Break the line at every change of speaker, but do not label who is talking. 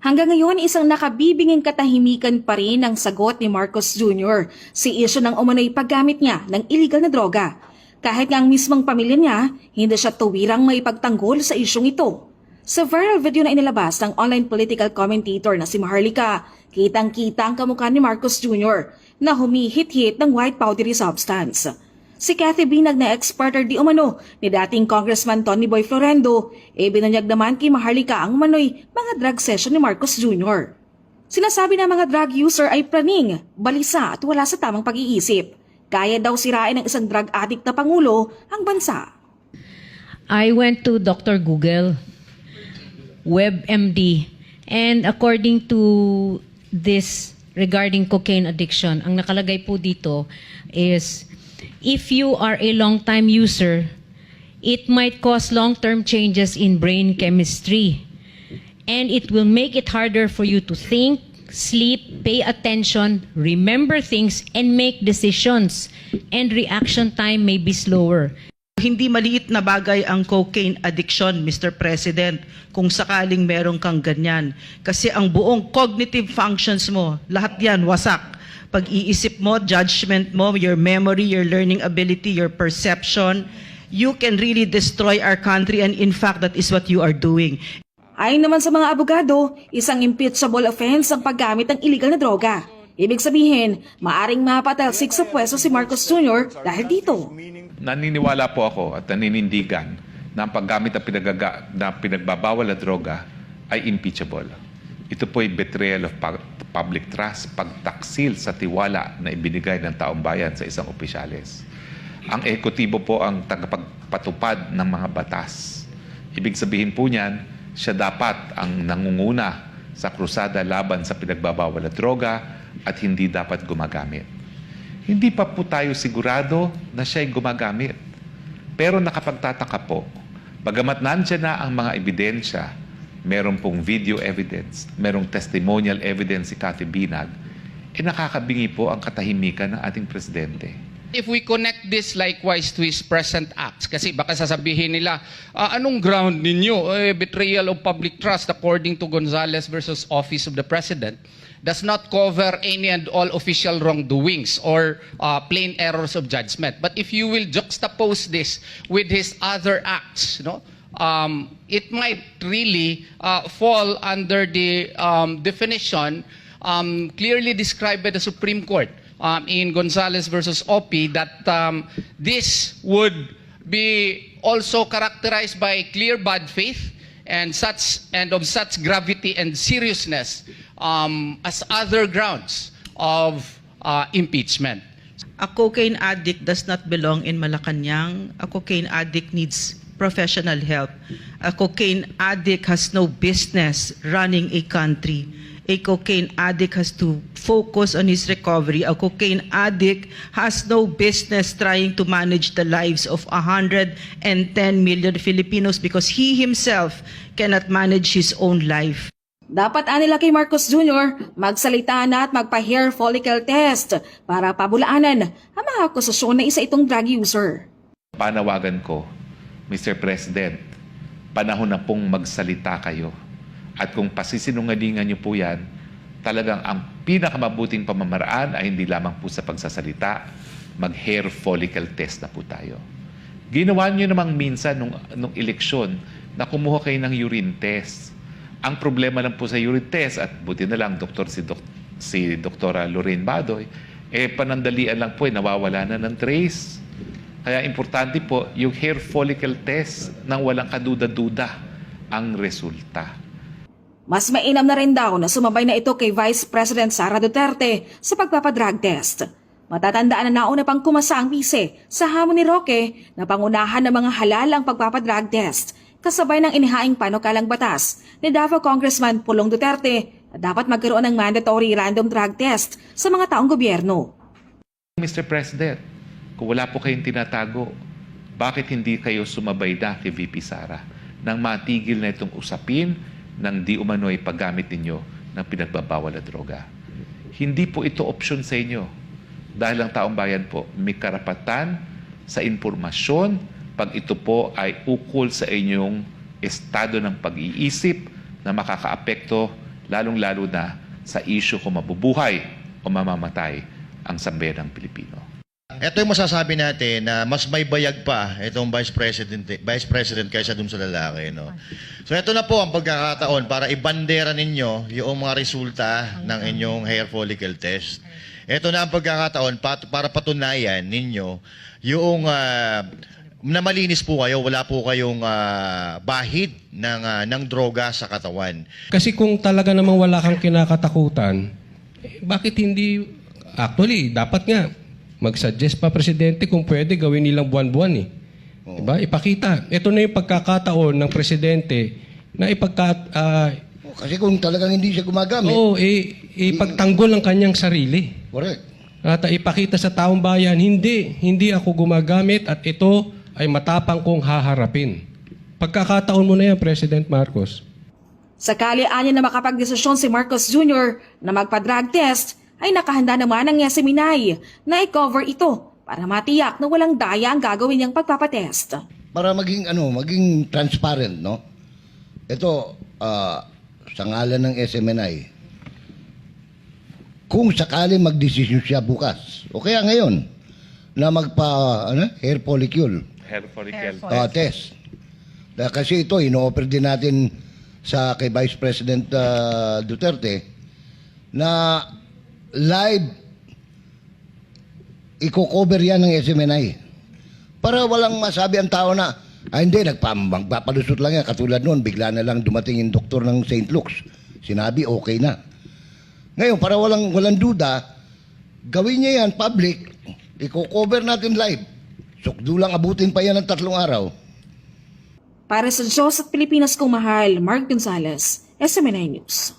Hanggang ngayon, isang nakabibinging katahimikan pa rin ang sagot ni Marcos Jr. si isyu ng umano'y paggamit niya ng illegal na droga. Kahit nga ang mismong pamilya niya, hindi siya tuwirang maipagtanggol sa isyong ito. Sa viral video na inilabas ng online political commentator na si Maharlika, kitang-kita ang kamukha ni Marcos Jr. na humihit-hit ng white powdery substance. Si Cathy Binag na exporter di umano ni dating Congressman Tony Boy Florendo, binunyag naman kay Maharlika ang umano'y mga drug session ni Marcos Jr. Sinasabi na mga drug user ay praning, balisa at wala sa tamang pag-iisip. Kaya daw sirain ng isang drug addict na pangulo ang bansa.
I went to Dr. Google, WebMD, and according to this regarding cocaine addiction, ang nakalagay po dito is if you are a long-time user, it might cause long-term changes in brain chemistry, and it will make it harder for you to think, sleep, pay attention, remember things, and make decisions, and reaction time may be slower.
Hindi maliit na bagay ang cocaine addiction, Mr. President, kung sakaling meron kang ganyan. Kasi ang buong cognitive functions mo, lahat yan wasak. Pag-iisip mo, judgment mo, your memory, your learning ability, your perception, you can really destroy our country, and in fact, that is what you are doing.
Ayon naman sa mga abogado, isang impeachable offense ang paggamit ng illegal na droga. Ibig sabihin, maaring mapatalsik sa pwesto si Marcos Jr. dahil dito.
Naniniwala po ako at naninindigan na ang paggamit na pinagbabawal na droga ay impeachable. Ito po ay betrayal of public trust, pagtaksil sa tiwala na ibinigay ng taong bayan sa isang opisyales. Ang ekotibo po ang tagapagpatupad ng mga batas. Ibig sabihin po niyan, siya dapat ang nangunguna sa krusada laban sa pinagbabawal na droga at hindi dapat gumagamit. Hindi pa po tayo sigurado na siya'y gumagamit. Pero nakapagtataka po, bagamat nandiyan na ang mga ebidensya, meron pong video evidence, merong testimonial evidence si Cathy Binag, nakakabingi po ang katahimikan ng ating presidente.
If we connect this likewise to his present acts, kasi baka sasabihin nila, anong ground ninyo? Betrayal of public trust according to Gonzales versus Office of the President does not cover any and all official wrongdoings or plain errors of judgment. But if you will juxtapose this with his other acts, it might really fall under the definition clearly described by the Supreme Court in Gonzales versus OP that this would be also characterized by clear bad faith and of such gravity and seriousness as other grounds of impeachment.
A cocaine addict does not belong in Malacanang. A cocaine addict needs professional help. A cocaine addict has no business running a country. A cocaine addict has to focus on his recovery. A cocaine addict has no business trying to manage the lives of 110 million Filipinos because he himself cannot manage his own life.
Dapat anila kay Marcos Jr. magsalita na at magpa-hair follicle test para pabulaanan ang mga akusasyon na isa itong drug user.
Panawagan ko, Mr. President, panahon na pong magsalita kayo. At kung pasisinungalingan niyo po yan, talagang ang pinakamabuting pamamaraan ay hindi lamang po sa pagsasalita, mag-hair follicle test na po tayo. Ginawa niyo namang minsan nung eleksyon na kumuha kayo ng urine test. Ang problema lang po sa urine test, at buti na lang si Dr. Lorraine Badoy, panandalian lang po, nawawala na ng trace. Kaya importante po, yung hair follicle test nang walang kaduda-duda ang resulta.
Mas mainam na rin daw na sumabay na ito kay Vice President Sara Duterte sa pagpapadrug test. Matatandaan na nauna pang kumasa ang bise sa hamon ni Roque na pangunahan ng mga halalang pagpapadrug test kasabay ng inihaing panukalang batas ni Davao Congressman Pulong Duterte na dapat magkaroon ng mandatory random drug test sa mga taong gobyerno.
Mr. President, kung wala po kayong tinatago, bakit hindi kayo sumabay na kay VP Sara nang matigil na itong usapin ng di umano'y paggamit ninyo ng pinagbabawal na droga? Hindi po ito opsyon sa inyo dahil ang taong bayan po may karapatan sa impormasyon pag ito po ay ukol sa inyong estado ng pag-iisip na makakaapekto lalong-lalo na sa issue kung mabubuhay o mamamatay ang sambayanang Pilipino.
Ito yung masasabi natin na mas may bayag pa itong Vice President kaysa dun sa lalaki. No? So ito na po ang pagkakataon para ibandera ninyo yung mga resulta ng inyong hair follicle test. Ito na ang pagkakataon para patunayan ninyo yung na malinis po kayo, wala po kayong bahid ng droga sa katawan.
Kasi kung talaga namang wala kang kinakatakutan, bakit hindi, actually, dapat nga, mag-suggest pa presidente kung pwede gawin nilang buwan-buwan eh. Diba? Ipakita. Ito na yung pagkakataon ng presidente na
Kasi kung talagang hindi siya gumagamit,
ipagtanggol ang kanyang sarili.
correct.
At ipakita sa taong bayan, hindi ako gumagamit at ito ay matapang kong haharapin. Pagkakataon mo na yan, President Marcos.
Sakali anya na makapagdesisyon si Marcos Jr. na magpa-drug test, ay nakahanda naman ang Seminay na i-cover ito para matiyak na walang daya ang gagawin niyang pagpapatest.
Para maging transparent, no? Ito, sa ngalan ng SMNI, kung sakali magdesisyon siya bukas, o kaya ngayon, na hair follicle
Hair follicle
test. Kasi ito, ino-offer din natin kay Vice President Duterte na live i-cover yan ng SMNI. Para walang masabi ang tao na, hindi, magpapalusot lang yan. Katulad noon, bigla na lang dumating yung doktor ng St. Luke's. Sinabi, okay na. Ngayon, para walang duda, gawin niya yan public, i-cover natin live. Sukdulang abutin pa yan ng 3 araw.
Para sa Diyos at Pilipinas kong mahal, Mark Gonzales, SMNI News.